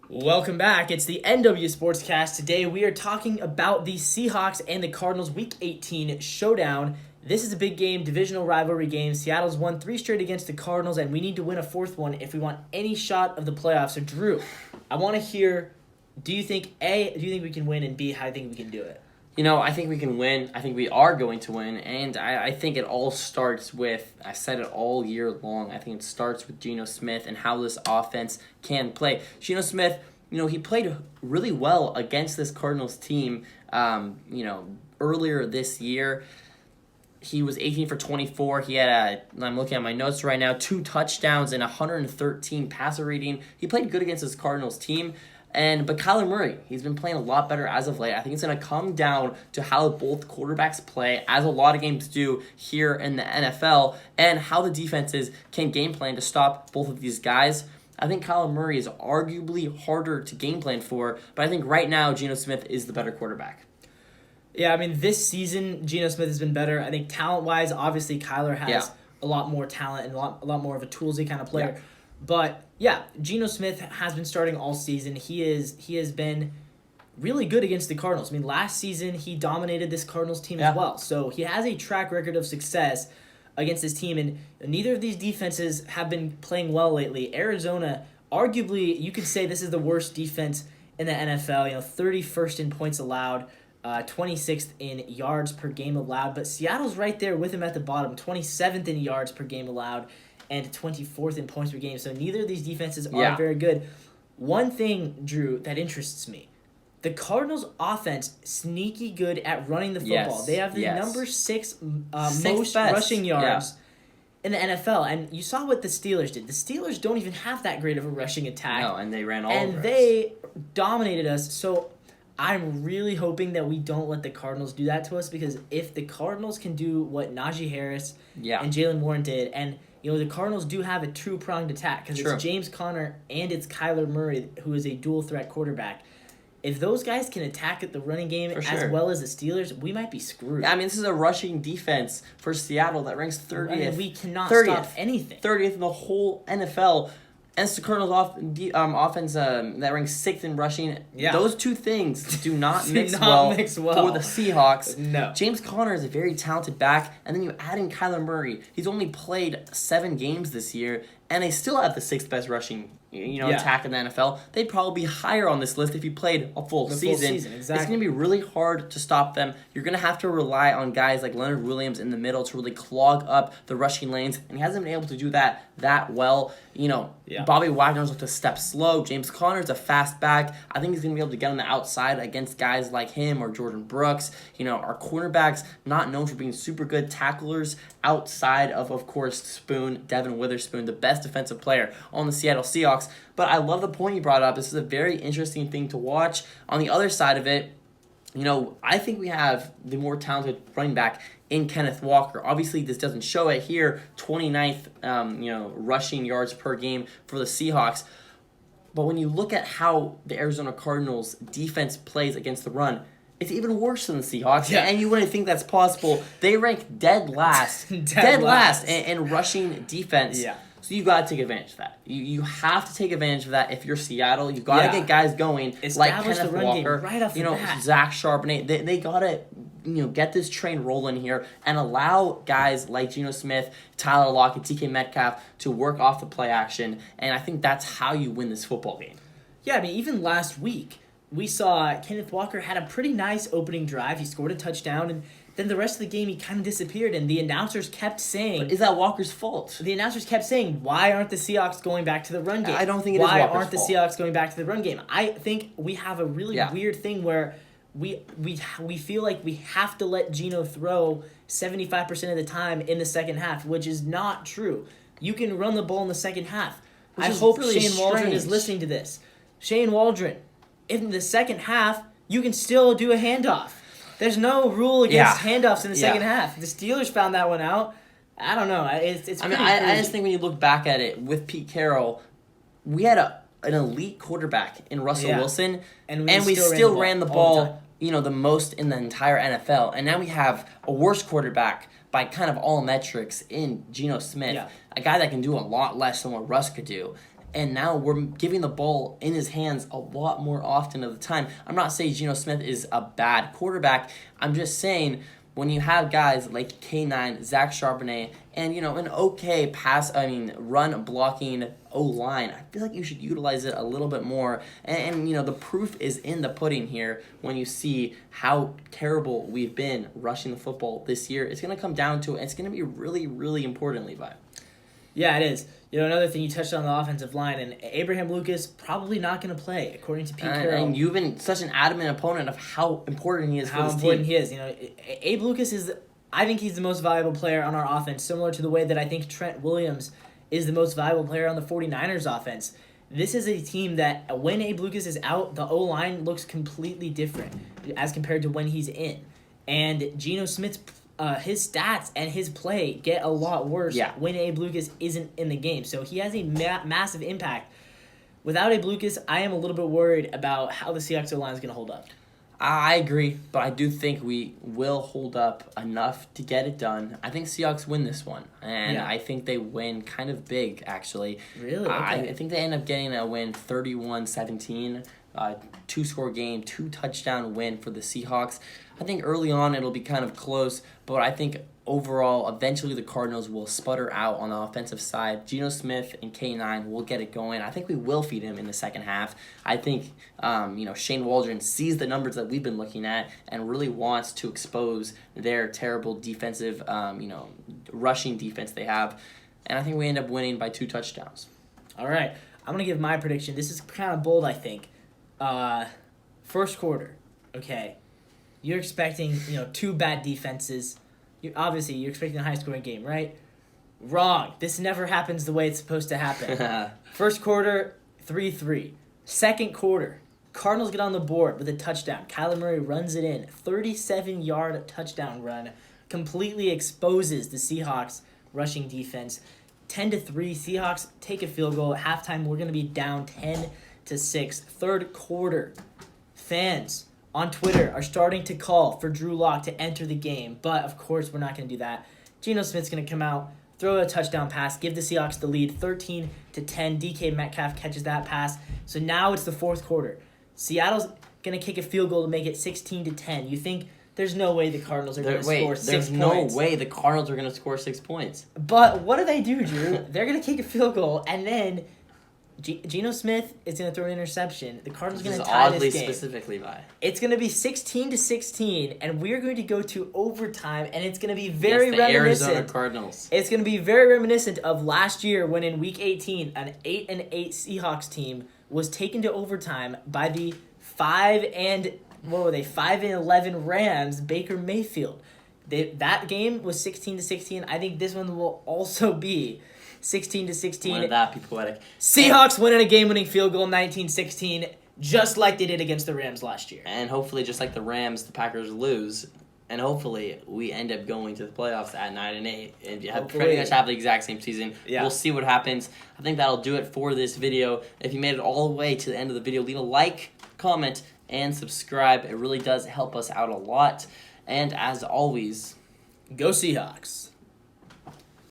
Welcome back. It's the NW Sportscast. Today we are talking about the Seahawks and the Cardinals Week 18 showdown. This is a big game, divisional rivalry game. Seattle's won 3 straight against the Cardinals, and we need to win a 4th one if we want any shot of the playoffs. So, Drew, I want to hear, do you think we can win, and B, how do you think we can do it? I think we can win. I think we are going to win. And I think it all starts with, I said it all year long, I think it starts with Geno Smith and how this offense can play. Geno Smith, he played really well against this Cardinals team, earlier this year. He was 18 for 24. He had, I'm looking at my notes right now, 2 touchdowns and 113 passer rating. He played good against this Cardinals team. But Kyler Murray, he's been playing a lot better as of late. I think it's going to come down to how both quarterbacks play, as a lot of games do here in the NFL, and how the defenses can game plan to stop both of these guys. I think Kyler Murray is arguably harder to game plan for, but I think right now Geno Smith is the better quarterback. Yeah, I mean, this season, Geno Smith has been better. I think talent-wise, obviously, Kyler has a lot more talent and a lot more of a toolsy kind of player. Yeah. But, yeah, Geno Smith has been starting all season. He has been really good against the Cardinals. I mean, last season, he dominated this Cardinals team as well. So he has a track record of success against this team, and neither of these defenses have been playing well lately. Arizona, arguably, you could say this is the worst defense in the NFL. 31st in points allowed, 26th in yards per game allowed. But Seattle's right there with him at the bottom, 27th in yards per game allowed, and 24th in points per game. So neither of these defenses are very good. One thing, Drew, that interests me. The Cardinals' offense, sneaky good at running the football. They have the number 6 most best rushing yards in the NFL. And you saw what the Steelers did. The Steelers don't even have that great of a rushing attack. No, and they ran all over us. And they dominated us. So I'm really hoping that we don't let the Cardinals do that to us, because if the Cardinals can do what Najee Harris and Jalen Warren did, and the Cardinals do have a two-pronged attack, because it's James Conner and it's Kyler Murray, who is a dual-threat quarterback. If those guys can attack at the running game as well as the Steelers, we might be screwed. Yeah, I mean, this is a rushing defense for Seattle that ranks 30th. I mean, we cannot stop anything. 30th in the whole NFL. And it's the Cardinals offense that ranks 6th in rushing. Yeah. Those two things do not mix well for the Seahawks. No. James Conner is a very talented back, and then you add in Kyler Murray. He's only played 7 games this year, and they still have the 6th best rushing attack in the NFL. They'd probably be higher on this list if he played a full season. Exactly. It's going to be really hard to stop them. You're going to have to rely on guys like Leonard Williams in the middle to really clog up the rushing lanes, and he hasn't been able to do that well. Bobby Wagner's looked a step slow. James Conner's a fast back. I think he's going to be able to get on the outside against guys like him or Jordan Brooks. Our cornerbacks, not known for being super good tacklers outside of course, Devin Witherspoon, the best defensive player on the Seattle Seahawks. But I love the point you brought up. This is a very interesting thing to watch. On the other side of it, I think we have the more talented running back in Kenneth Walker. Obviously, this doesn't show it here. 29th, rushing yards per game for the Seahawks. But when you look at how the Arizona Cardinals defense plays against the run, it's even worse than the Seahawks. Yeah. And you wouldn't think that's possible. They rank dead last. dead last in rushing defense. Yeah. So you got to take advantage of that. You have to take advantage of that if you're Seattle. You got to get guys going like Kenneth Walker, right off the bat. Zach Charbonnet. They got to get this train rolling here and allow guys like Geno Smith, Tyler Lockett, DK Metcalf to work off the play action. And I think that's how you win this football game. Yeah, I mean, even last week, we saw Kenneth Walker had a pretty nice opening drive. He scored a touchdown, and then the rest of the game he kind of disappeared, and the announcers kept saying... But is that Walker's fault? The announcers kept saying, why aren't the Seahawks going back to the run game? I don't think it is Walker's fault. Why aren't the Seahawks going back to the run game? I think we have a really weird thing where we feel like we have to let Geno throw 75% of the time in the second half, which is not true. You can run the ball in the second half. I hope really Shane Waldron is listening to this. Shane Waldron, in the second half, you can still do a handoff. There's no rule against handoffs in the second half. The Steelers found that one out. I don't know. It's I just think when you look back at it with Pete Carroll, we had an elite quarterback in Russell Wilson, and we still ran the ball the most in the entire NFL. And now we have a worse quarterback by kind of all metrics in Geno Smith, a guy that can do a lot less than what Russ could do. and now we're giving the ball in his hands a lot more often of the time. I'm not saying Geno Smith is a bad quarterback. I'm just saying when you have guys like K9, Zach Charbonnet, and an okay run blocking O-line, I feel like you should utilize it a little bit more. And the proof is in the pudding here when you see how terrible we've been rushing the football this year. It's going to come down to it. It's going to be really, really important, Levi. Yeah, it is. Another thing you touched on the offensive line, and Abraham Lucas probably not going to play, according to Pete Carroll. And you've been such an adamant opponent of how important he is for this team. How important he is. Abe Lucas I think he's the most valuable player on our offense, similar to the way that I think Trent Williams is the most valuable player on the 49ers offense. This is a team that when Abe Lucas is out, the O-line looks completely different as compared to when he's in. And Geno Smith's his stats and his play get a lot worse when Abe Lucas isn't in the game. So he has a massive impact. Without Abe Lucas, I am a little bit worried about how the Seahawks O-line is going to hold up. I agree, but I do think we will hold up enough to get it done. I think Seahawks win this one, and I think they win kind of big, actually. Really? Okay. I think they end up getting a win 31-17, two-score game, 2-touchdown win for the Seahawks. I think early on it'll be kind of close, but I think overall, eventually the Cardinals will sputter out on the offensive side. Geno Smith and K9 will get it going. I think we will feed him in the second half. I think, Shane Waldron sees the numbers that we've been looking at and really wants to expose their terrible defensive, rushing defense they have. And I think we end up winning by 2 touchdowns. All right. I'm going to give my prediction. This is kind of bold, I think. First quarter, okay. You're expecting, 2 bad defenses. You're expecting a high-scoring game, right? Wrong. This never happens the way it's supposed to happen. First quarter, 3-3. Second quarter, Cardinals get on the board with a touchdown. Kyler Murray runs it in. 37-yard touchdown run. Completely exposes the Seahawks rushing defense. 10-3, Seahawks take a field goal. At halftime, we're going to be down 10-6. Third quarter, fans on Twitter are starting to call for Drew Lock to enter the game, but of course we're not going to do that. Geno Smith's going to come out, throw a touchdown pass, give the Seahawks the lead, 13-10. DK Metcalf catches that pass. So now it's the fourth quarter. Seattle's going to kick a field goal to make it 16-10. You think there's no way the Cardinals are going to score 6 points? There's no way the Cardinals are going to score 6 points. But what do, Drew? They're going to kick a field goal, and then Geno Smith is going to throw an interception. The Cardinals are going to tie this game. Specifically by. It's going to be 16-16, and we're going to go to overtime, and it's going to be very reminiscent. Arizona Cardinals. It's going to be very reminiscent of last year when in Week 18, an 8-8 Seahawks team was taken to overtime by the 5-11 Rams, Baker Mayfield. That game was 16-16. I think this one will also be 16-16. Wouldn't that be poetic? Seahawks winning a game-winning field goal 19-16, just like they did against the Rams last year. And hopefully, just like the Rams, the Packers lose. And hopefully, we end up going to the playoffs at 9-8. And you pretty much have the exact same season. Yeah. We'll see what happens. I think that'll do it for this video. If you made it all the way to the end of the video, leave a like, comment, and subscribe. It really does help us out a lot. And as always, go Seahawks.